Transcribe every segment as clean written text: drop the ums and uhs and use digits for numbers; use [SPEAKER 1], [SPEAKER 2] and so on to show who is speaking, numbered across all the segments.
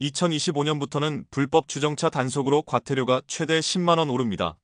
[SPEAKER 1] 2025년부터는 불법 주정차 단속으로 과태료가 최대 10만 원 오릅니다.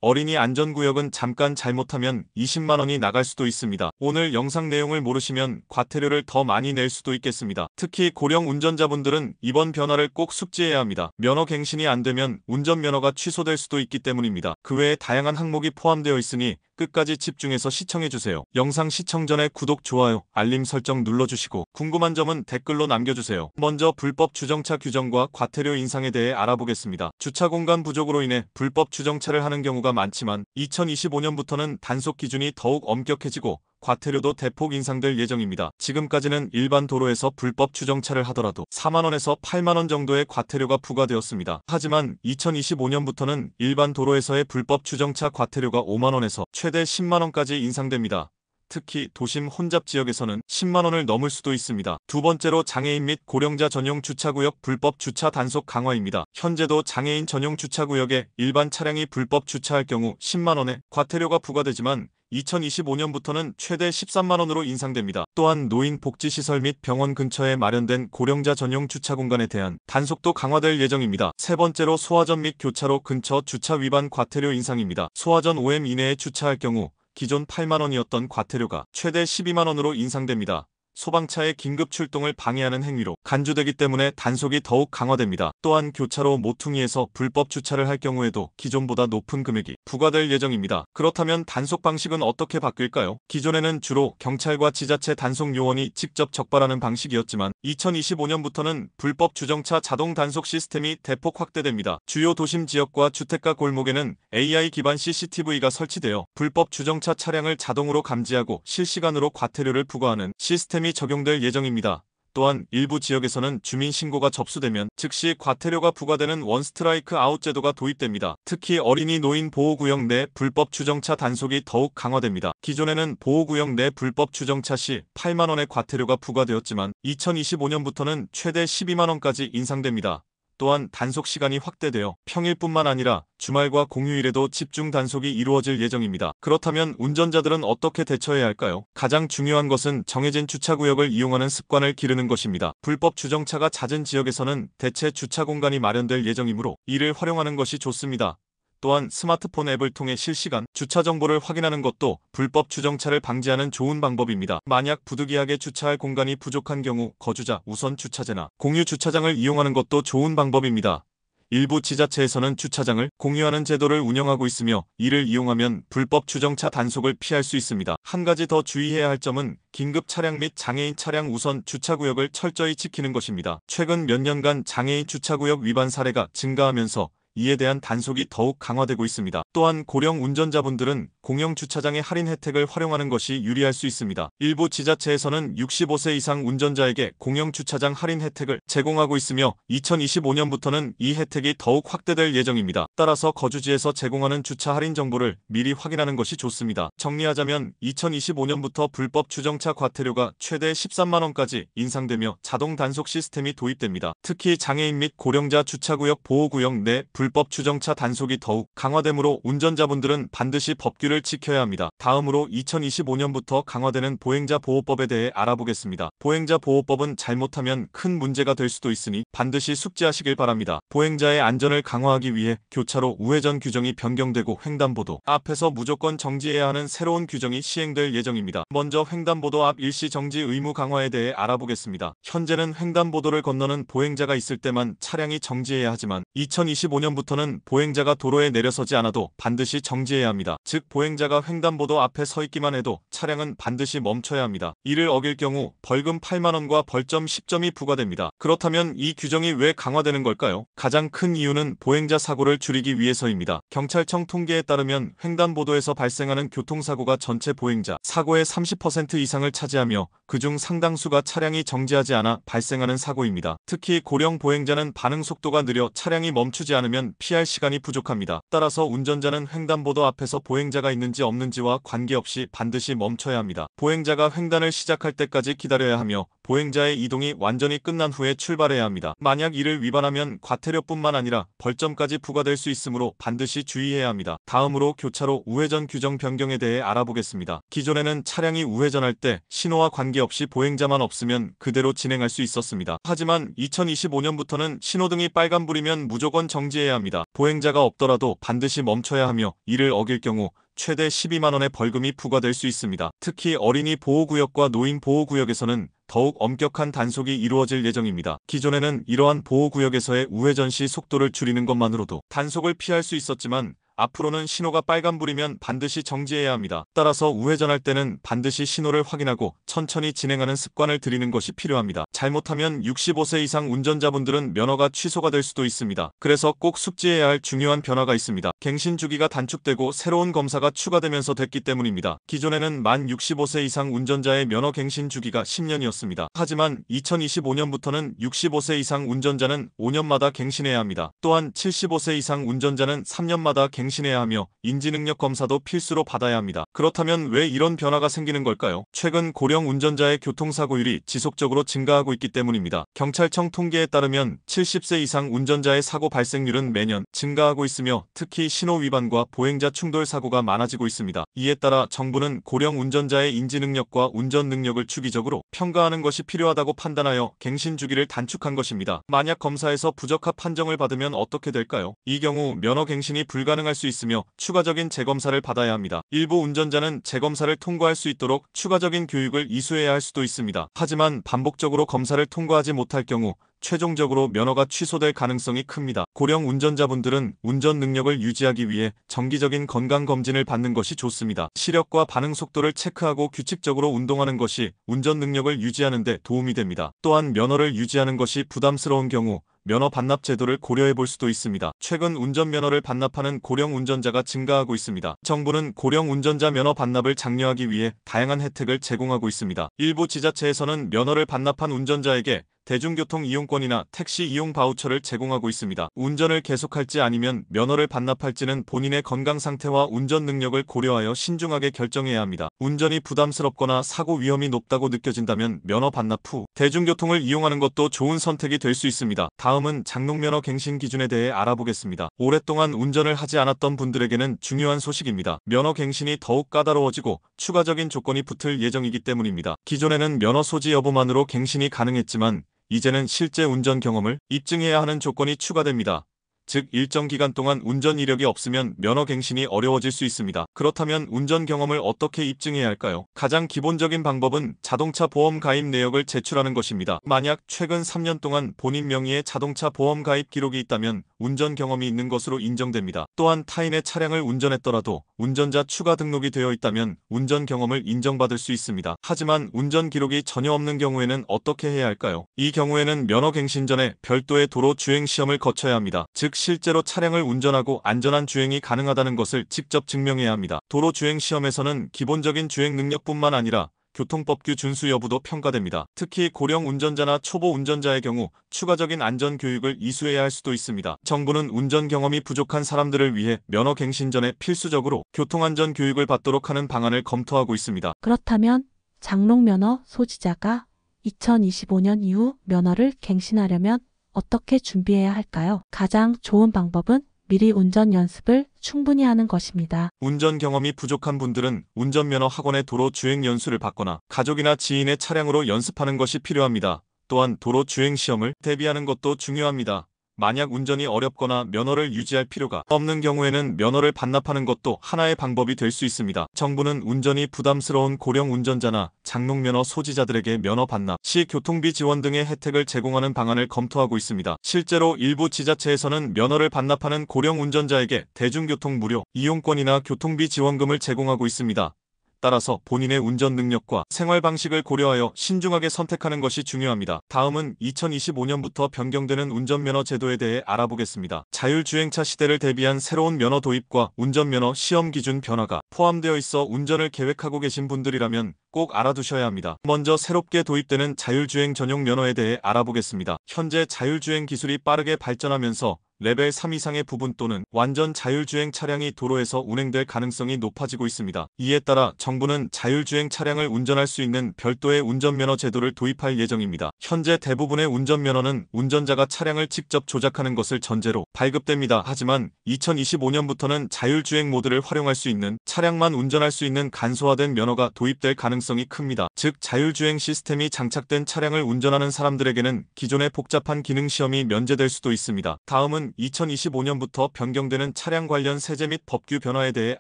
[SPEAKER 1] 어린이 안전구역은 잠깐 잘못하면 20만 원이 나갈 수도 있습니다. 오늘 영상 내용을 모르시면 과태료를 더 많이 낼 수도 있겠습니다. 특히 고령 운전자분들은 이번 변화를 꼭 숙지해야 합니다. 면허 갱신이 안 되면 운전면허가 취소될 수도 있기 때문입니다. 그 외에 다양한 항목이 포함되어 있으니 끝까지 집중해서 시청해주세요. 영상 시청 전에 구독, 좋아요, 알림 설정 눌러주시고 궁금한 점은 댓글로 남겨주세요. 먼저 불법 주정차 규정과 과태료 인상에 대해 알아보겠습니다. 주차 공간 부족으로 인해 불법 주정차를 하는 경우가 많지만 2025년부터는 단속 기준이 더욱 엄격해지고 과태료도 대폭 인상될 예정입니다. 지금까지는 일반 도로에서 불법 주정차를 하더라도 4만 원에서 8만 원 정도의 과태료가 부과되었습니다. 하지만 2025년부터는 일반 도로에서의 불법 주정차 과태료가 5만 원에서 최대 10만 원까지 인상됩니다. 특히 도심 혼잡 지역에서는 10만 원을 넘을 수도 있습니다. 두 번째로 장애인 및 고령자 전용 주차구역 불법 주차 단속 강화입니다. 현재도 장애인 전용 주차구역에 일반 차량이 불법 주차할 경우 10만 원의 과태료가 부과되지만 2025년부터는 최대 13만 원으로 인상됩니다. 또한 노인 복지시설 및 병원 근처에 마련된 고령자 전용 주차 공간에 대한 단속도 강화될 예정입니다. 세 번째로 소화전 및 교차로 근처 주차 위반 과태료 인상입니다. 소화전 5m 이내에 주차할 경우 기존 8만 원이었던 과태료가 최대 12만 원으로 인상됩니다. 소방차의 긴급 출동을 방해하는 행위로 간주되기 때문에 단속이 더욱 강화됩니다. 또한 교차로 모퉁이에서 불법 주차를 할 경우에도 기존보다 높은 금액이 부과될 예정입니다. 그렇다면 단속 방식은 어떻게 바뀔까요? 기존에는 주로 경찰과 지자체 단속 요원이 직접 적발하는 방식이었지만 2025년부터는 불법 주정차 자동 단속 시스템이 대폭 확대됩니다. 주요 도심 지역과 주택가 골목에는 AI 기반 CCTV가 설치되어 불법 주정차 차량을 자동으로 감지하고 실시간으로 과태료를 부과하는 시스템이 적용될 예정입니다. 또한 일부 지역에서는 주민신고가 접수되면 즉시 과태료가 부과되는 원스트라이크 아웃 제도가 도입됩니다. 특히 어린이 노인 보호구역 내 불법 주정차 단속이 더욱 강화됩니다. 기존에는 보호구역 내 불법 주정차 시 8만 원의 과태료가 부과되었지만 2025년부터는 최대 12만 원까지 인상됩니다. 또한 단속 시간이 확대되어 평일뿐만 아니라 주말과 공휴일에도 집중 단속이 이루어질 예정입니다. 그렇다면 운전자들은 어떻게 대처해야 할까요? 가장 중요한 것은 정해진 주차구역을 이용하는 습관을 기르는 것입니다. 불법 주정차가 잦은 지역에서는 대체 주차 공간이 마련될 예정이므로 이를 활용하는 것이 좋습니다. 또한 스마트폰 앱을 통해 실시간 주차 정보를 확인하는 것도 불법 주정차를 방지하는 좋은 방법입니다. 만약 부득이하게 주차할 공간이 부족한 경우 거주자 우선 주차제나 공유 주차장을 이용하는 것도 좋은 방법입니다. 일부 지자체에서는 주차장을 공유하는 제도를 운영하고 있으며 이를 이용하면 불법 주정차 단속을 피할 수 있습니다. 한 가지 더 주의해야 할 점은 긴급 차량 및 장애인 차량 우선 주차구역을 철저히 지키는 것입니다. 최근 몇 년간 장애인 주차구역 위반 사례가 증가하면서 이에 대한 단속이 더욱 강화되고 있습니다. 또한 고령 운전자분들은 공영 주차장의 할인 혜택을 활용하는 것이 유리할 수 있습니다. 일부 지자체에서는 65세 이상 운전자에게 공영 주차장 할인 혜택을 제공하고 있으며 2025년부터는 이 혜택이 더욱 확대될 예정입니다. 따라서 거주지에서 제공하는 주차 할인 정보를 미리 확인하는 것이 좋습니다. 정리하자면 2025년부터 불법 주정차 과태료가 최대 13만 원까지 인상되며 자동 단속 시스템이 도입됩니다. 특히 장애인 및 고령자 주차구역 보호구역 내 불법 주정차 단속이 더욱 강화되므로 운전자분들은 반드시 법규를 지켜야 합니다. 다음으로 2025년부터 강화되는 보행자 보호법에 대해 알아보겠습니다. 보행자 보호법은 잘못하면 큰 문제가 될 수도 있으니 반드시 숙지하시길 바랍니다. 보행자의 안전을 강화하기 위해 교차로 우회전 규정이 변경되고 횡단보도 앞에서 무조건 정지해야 하는 새로운 규정이 시행될 예정입니다. 먼저 횡단보도 앞 일시 정지 의무 강화에 대해 알아보겠습니다. 현재는 횡단보도를 건너는 보행자가 있을 때만 차량이 정지해야 하지만 2025년부터는 보행자가 도로에 내려서지 않아도 반드시 정지해야 합니다. 즉 보행자가 횡단보도 앞에 서 있기만 해도 차량은 반드시 멈춰야 합니다. 이를 어길 경우 벌금 8만 원과 벌점 10점이 부과됩니다. 그렇다면 이 규정이 왜 강화되는 걸까요? 가장 큰 이유는 보행자 사고를 줄이기 위해서입니다. 경찰청 통계에 따르면 횡단보도에서 발생하는 교통사고가 전체 보행자 사고의 30% 이상을 차지하며 그중 상당수가 차량이 정지하지 않아 발생하는 사고입니다. 특히 고령 보행자는 반응 속도가 느려 차량이 멈추지 않으면 피할 시간이 부족합니다. 따라서 운전자는 횡단보도 앞에서 보행자가 있는지 없는지와 관계없이 반드시 멈춰야 합니다. 보행자가 횡단을 시작할 때까지 기다려야 하며 보행자의 이동이 완전히 끝난 후에 출발해야 합니다. 만약 이를 위반하면 과태료뿐만 아니라 벌점까지 부과될 수 있으므로 반드시 주의해야 합니다. 다음으로 교차로 우회전 규정 변경에 대해 알아보겠습니다. 기존에는 차량이 우회전할 때 신호와 관계없이 보행자만 없으면 그대로 진행할 수 있었습니다. 하지만 2025년부터는 신호등이 빨간불이면 무조건 정지해야 합니다. 보행자가 없더라도 반드시 멈춰야 하며 이를 어길 경우 최대 12만 원의 벌금이 부과될 수 있습니다. 특히 어린이 보호구역과 노인 보호구역에서는 더욱 엄격한 단속이 이루어질 예정입니다. 기존에는 이러한 보호구역에서의 우회전 시 속도를 줄이는 것만으로도 단속을 피할 수 있었지만 앞으로는 신호가 빨간불이면 반드시 정지해야 합니다. 따라서 우회전할 때는 반드시 신호를 확인하고 천천히 진행하는 습관을 들이는 것이 필요합니다. 잘못하면 65세 이상 운전자분들은 면허가 취소가 될 수도 있습니다. 그래서 꼭 숙지해야 할 중요한 변화가 있습니다. 갱신 주기가 단축되고 새로운 검사가 추가되면서 됐기 때문입니다. 기존에는 만 65세 이상 운전자의 면허 갱신 주기가 10년이었습니다. 하지만 2025년부터는 65세 이상 운전자는 5년마다 갱신해야 합니다. 또한 75세 이상 운전자는 3년마다 갱신해야 하며 인지능력 검사도 필수로 받아야 합니다. 그렇다면 왜 이런 변화가 생기는 걸까요? 최근 고령 운전자의 교통사고율이 지속적으로 증가하고 있기 때문입니다. 경찰청 통계에 따르면 70세 이상 운전자의 사고 발생률은 매년 증가하고 있으며 특히 신호 위반과 보행자 충돌 사고가 많아지고 있습니다. 이에 따라 정부는 고령 운전자의 인지능력과 운전 능력을 주기적으로 평가하는 것이 필요하다고 판단하여 갱신 주기를 단축한 것입니다. 만약 검사에서 부적합 판정을 받으면 어떻게 될까요? 이 경우 면허 갱신이 불가능할 수 있으며 추가적인 재검사를 받아야 합니다. 일부 운전자는 재검사를 통과할 수 있도록 추가적인 교육을 이수해야 할 수도 있습니다. 하지만 반복적으로 검사를 통과하지 못할 경우 최종적으로 면허가 취소될 가능성이 큽니다. 고령 운전자분들은 운전 능력을 유지하기 위해 정기적인 건강검진을 받는 것이 좋습니다. 시력과 반응 속도를 체크하고 규칙적으로 운동하는 것이 운전 능력을 유지하는 데 도움이 됩니다. 또한 면허를 유지하는 것이 부담스러운 경우 면허 반납 제도를 고려해 볼 수도 있습니다. 최근 운전면허를 반납하는 고령 운전자가 증가하고 있습니다. 정부는 고령 운전자 면허 반납을 장려하기 위해 다양한 혜택을 제공하고 있습니다. 일부 지자체에서는 면허를 반납한 운전자에게 대중교통 이용권이나 택시 이용 바우처를 제공하고 있습니다. 운전을 계속할지 아니면 면허를 반납할지는 본인의 건강 상태와 운전 능력을 고려하여 신중하게 결정해야 합니다. 운전이 부담스럽거나 사고 위험이 높다고 느껴진다면 면허 반납 후 대중교통을 이용하는 것도 좋은 선택이 될 수 있습니다. 다음은 장롱면허 갱신 기준에 대해 알아보겠습니다. 오랫동안 운전을 하지 않았던 분들에게는 중요한 소식입니다. 면허 갱신이 더욱 까다로워지고 추가적인 조건이 붙을 예정이기 때문입니다. 기존에는 면허 소지 여부만으로 갱신이 가능했지만 이제는 실제 운전 경험을 입증해야 하는 조건이 추가됩니다. 즉 일정 기간 동안 운전 이력이 없으면 면허 갱신이 어려워질 수 있습니다. 그렇다면 운전 경험을 어떻게 입증해야 할까요? 가장 기본적인 방법은 자동차 보험 가입 내역을 제출하는 것입니다. 만약 최근 3년 동안 본인 명의의 자동차 보험 가입 기록이 있다면 운전 경험이 있는 것으로 인정됩니다. 또한 타인의 차량을 운전했더라도 운전자 추가 등록이 되어 있다면 운전 경험을 인정받을 수 있습니다. 하지만 운전 기록이 전혀 없는 경우에는 어떻게 해야 할까요? 이 경우에는 면허 갱신 전에 별도의 도로 주행 시험을 거쳐야 합니다. 즉 실제로 차량을 운전하고 안전한 주행이 가능하다는 것을 직접 증명해야 합니다. 도로 주행 시험에서는 기본적인 주행 능력뿐만 아니라 교통법규 준수 여부도 평가됩니다. 특히 고령 운전자나 초보 운전자의 경우 추가적인 안전 교육을 이수해야 할 수도 있습니다. 정부는 운전 경험이 부족한 사람들을 위해 면허 갱신 전에 필수적으로 교통안전 교육을 받도록 하는 방안을 검토하고 있습니다.
[SPEAKER 2] 그렇다면 장롱면허 소지자가 2025년 이후 면허를 갱신하려면 어떻게 준비해야 할까요? 가장 좋은 방법은 미리 운전 연습을 충분히 하는 것입니다.
[SPEAKER 1] 운전 경험이 부족한 분들은 운전면허 학원의 도로 주행 연수를 받거나 가족이나 지인의 차량으로 연습하는 것이 필요합니다. 또한 도로 주행 시험을 대비하는 것도 중요합니다. 만약 운전이 어렵거나 면허를 유지할 필요가 없는 경우에는 면허를 반납하는 것도 하나의 방법이 될 수 있습니다. 정부는 운전이 부담스러운 고령 운전자나 장롱면허 소지자들에게 면허 반납 시 교통비 지원 등의 혜택을 제공하는 방안을 검토하고 있습니다. 실제로 일부 지자체에서는 면허를 반납하는 고령 운전자에게 대중교통 무료 이용권이나 교통비 지원금을 제공하고 있습니다. 따라서 본인의 운전 능력과 생활 방식을 고려하여 신중하게 선택하는 것이 중요합니다. 다음은 2025년부터 변경되는 운전면허 제도에 대해 알아보겠습니다. 자율주행차 시대를 대비한 새로운 면허 도입과 운전면허 시험 기준 변화가 포함되어 있어 운전을 계획하고 계신 분들이라면 꼭 알아두셔야 합니다. 먼저 새롭게 도입되는 자율주행 전용 면허에 대해 알아보겠습니다. 현재 자율주행 기술이 빠르게 발전하면서 레벨 3 이상의 부분 또는 완전 자율주행 차량이 도로에서 운행될 가능성이 높아지고 있습니다. 이에 따라 정부는 자율주행 차량을 운전할 수 있는 별도의 운전면허 제도를 도입할 예정입니다. 현재 대부분의 운전면허는 운전자가 차량을 직접 조작하는 것을 전제로 발급됩니다. 하지만 2025년부터는 자율주행 모드를 활용할 수 있는 차량만 운전할 수 있는 간소화된 면허가 도입될 가능성이 큽니다. 즉 자율주행 시스템이 장착된 차량을 운전하는 사람들에게는 기존의 복잡한 기능 시험이 면제될 수도 있습니다. 다음은 2025년부터 변경되는 차량 관련 세제 및 법규 변화에 대해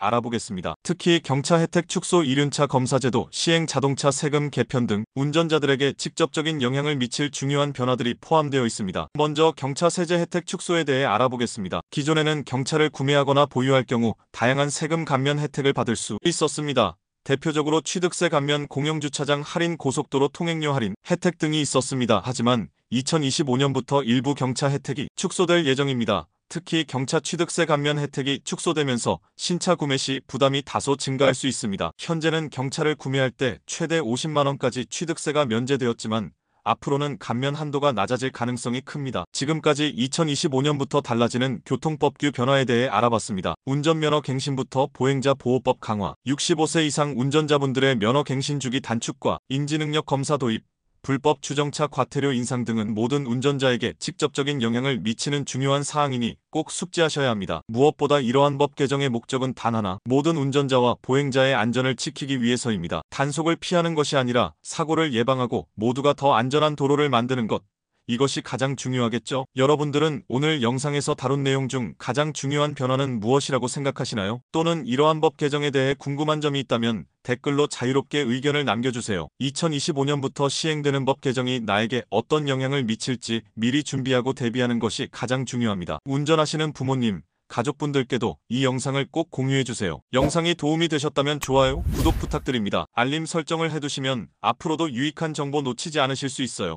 [SPEAKER 1] 알아보겠습니다. 특히 경차 혜택 축소 이륜차 검사제도 시행 자동차 세금 개편 등 운전자들에게 직접적인 영향을 미칠 중요한 변화들이 포함되어 있습니다. 먼저 경차 세제 혜택 축소에 대해 알아보겠습니다. 기존에는 경차를 구매하거나 보유할 경우 다양한 세금 감면 혜택을 받을 수 있었습니다. 대표적으로 취득세 감면, 공영주차장 할인, 고속도로 통행료 할인, 혜택 등이 있었습니다. 하지만 2025년부터 일부 경차 혜택이 축소될 예정입니다. 특히 경차 취득세 감면 혜택이 축소되면서 신차 구매 시 부담이 다소 증가할 수 있습니다. 현재는 경차를 구매할 때 최대 50만 원까지 취득세가 면제되었지만 앞으로는 감면 한도가 낮아질 가능성이 큽니다. 지금까지 2025년부터 달라지는 교통법규 변화에 대해 알아봤습니다. 운전면허 갱신부터 보행자 보호법 강화, 65세 이상 운전자분들의 면허 갱신 주기 단축과 인지능력 검사 도입, 불법 주정차 과태료 인상 등은 모든 운전자에게 직접적인 영향을 미치는 중요한 사항이니 꼭 숙지하셔야 합니다. 무엇보다 이러한 법 개정의 목적은 단 하나, 모든 운전자와 보행자의 안전을 지키기 위해서입니다. 단속을 피하는 것이 아니라 사고를 예방하고 모두가 더 안전한 도로를 만드는 것. 이것이 가장 중요하겠죠? 여러분들은 오늘 영상에서 다룬 내용 중 가장 중요한 변화는 무엇이라고 생각하시나요? 또는 이러한 법 개정에 대해 궁금한 점이 있다면 댓글로 자유롭게 의견을 남겨주세요. 2025년부터 시행되는 법 개정이 나에게 어떤 영향을 미칠지 미리 준비하고 대비하는 것이 가장 중요합니다. 운전하시는 부모님, 가족분들께도 이 영상을 꼭 공유해주세요. 영상이 도움이 되셨다면 좋아요, 구독 부탁드립니다. 알림 설정을 해두시면 앞으로도 유익한 정보 놓치지 않으실 수 있어요.